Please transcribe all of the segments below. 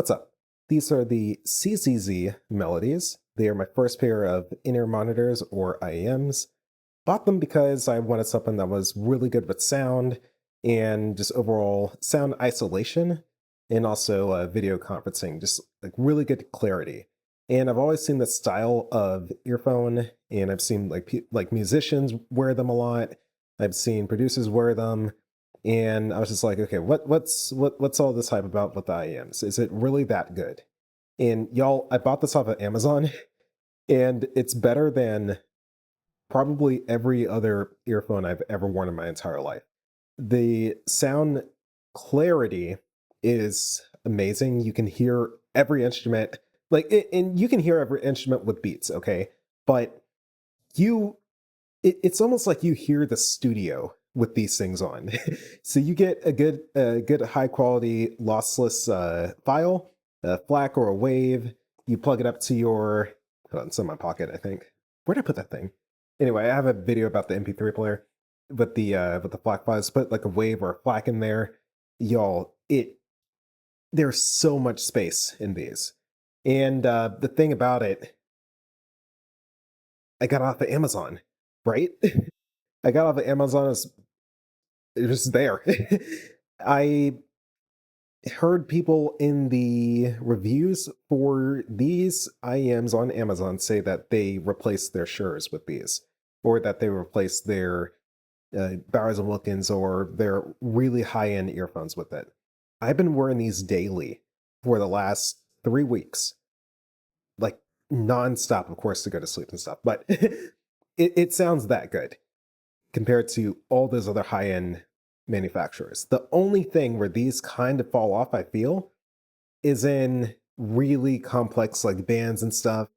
What's up? These are the CCZ melodies. They are my first pair of in-ear monitors or IEMs. Bought them because I wanted something that was really good with sound and just overall sound isolation and also video conferencing, just like really good clarity. And I've always seen this style of earphone, and I've seen like musicians wear them a lot. I've seen producers wear them, and I was just like, okay, what's all this hype about with the IEMs? Is it really that good? And y'all, I bought this off of Amazon, and it's better than probably every other earphone I've ever worn in my entire life. The sound clarity is amazing. You can hear every instrument, and you can hear every instrument with beats, okay? But you it's almost like you hear the studio with these things on. So you get a good high quality lossless file, a FLAC or a wave. You plug it up to your, hold on, it's in my pocket, I think. Where'd I put that thing? Anyway, I have a video about the MP3 player with the FLAC files. Put like a wave or a FLAC in there, y'all. There's so much space in these, and the thing about it, I got off of Amazon, right? I got off of Amazon. It was there. I heard people in the reviews for these IEMs on Amazon say that they replaced their Sures with these, or that they replaced their Bowers and Wilkins or their really high-end earphones with it. I've been wearing these daily for the last 3 weeks, like nonstop, of course, to go to sleep and stuff. But it sounds that good compared to all those other high-end manufacturers. The only thing where these kind of fall off, I feel, is in really complex like bands and stuff.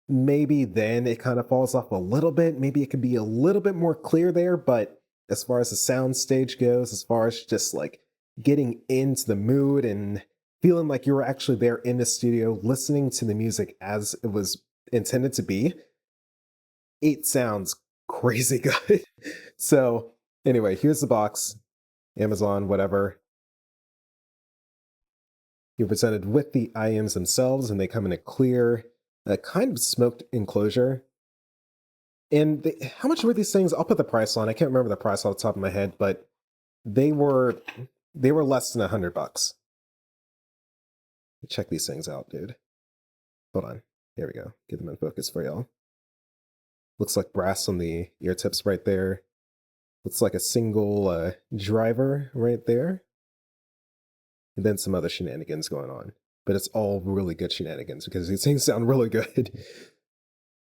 Maybe then it kind of falls off a little bit. Maybe it could be a little bit more clear there, but as far as the sound stage goes, as far as just like getting into the mood and feeling like you were actually there in the studio listening to the music as it was intended to be, it sounds crazy good. So anyway, here's the box. Amazon, whatever. You're presented with the IEMs themselves, and they come in a clear, kind of smoked enclosure. And how much were these things? I'll put the price on. I can't remember the price off the top of my head, but they were less than $100. Check these things out, dude. Hold on. Here we go. Get them in focus for y'all. Looks like brass on the ear tips right there. Looks like a single driver right there. And then some other shenanigans going on. But it's all really good shenanigans because these things sound really good.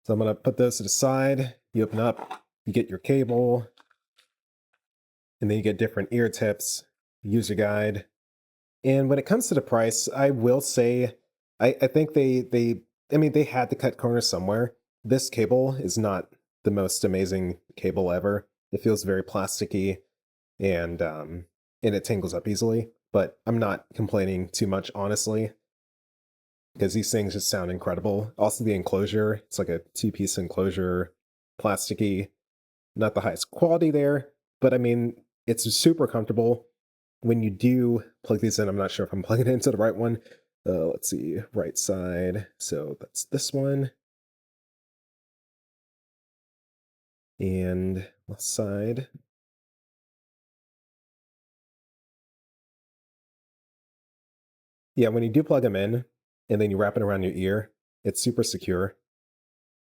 So I'm going to put those to the side. You open up, you get your cable, and then you get different ear tips, user guide. And when it comes to the price, I will say, I think they had to cut corners somewhere. This cable is not the most amazing cable ever. It feels very plasticky, and it tangles up easily. But I'm not complaining too much, honestly, because these things just sound incredible. Also, the enclosure, it's like a two-piece enclosure, plasticky, not the highest quality there, but I mean, it's super comfortable. When you do plug these in, I'm not sure if I'm plugging it into the right one. Let's see, right side. So that's this one. And left side. Yeah, when you do plug them in and then you wrap it around your ear, it's super secure.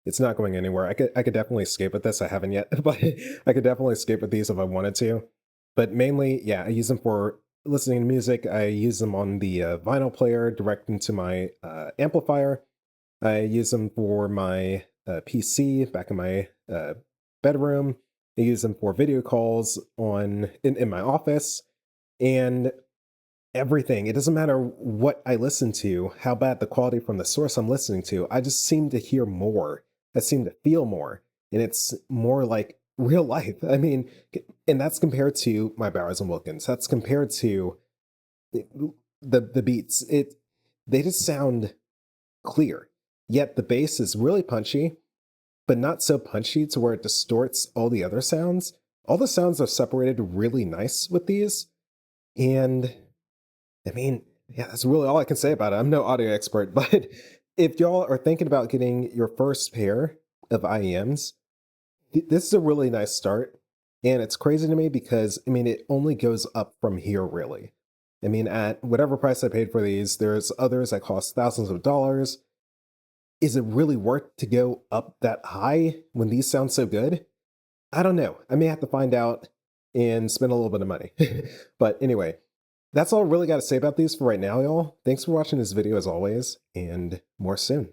It's not going anywhere. I could definitely escape with this. I haven't yet, but I could definitely escape with these if I wanted to. But mainly, yeah, I use them for listening to music. I use them on the vinyl player direct into my amplifier. I use them for my PC back in my bedroom. I use them for video calls in my office, and everything. It doesn't matter what I listen to, how bad the quality from the source I'm listening to. I just seem to hear more. I seem to feel more, and it's more like real life. I mean, and that's compared to my Bowers and Wilkins. That's compared to the beats. They just sound clear. Yet the bass is really punchy, but not so punchy to where it distorts all the other sounds. All the sounds are separated really nice with these. And I mean, Yeah, that's really all I can say about it. I'm no audio expert, but if y'all are thinking about getting your first pair of IEMs, this is a really nice start. And it's crazy to me because, I mean, it only goes up from here, really. I mean, at whatever price I paid for these, there's others that cost thousands of dollars. Is it really worth to go up that high when these sound so good? I don't know. I may have to find out and spend a little bit of money. But anyway, that's all I really got to say about these for right now, y'all. Thanks for watching this video as always, and more soon.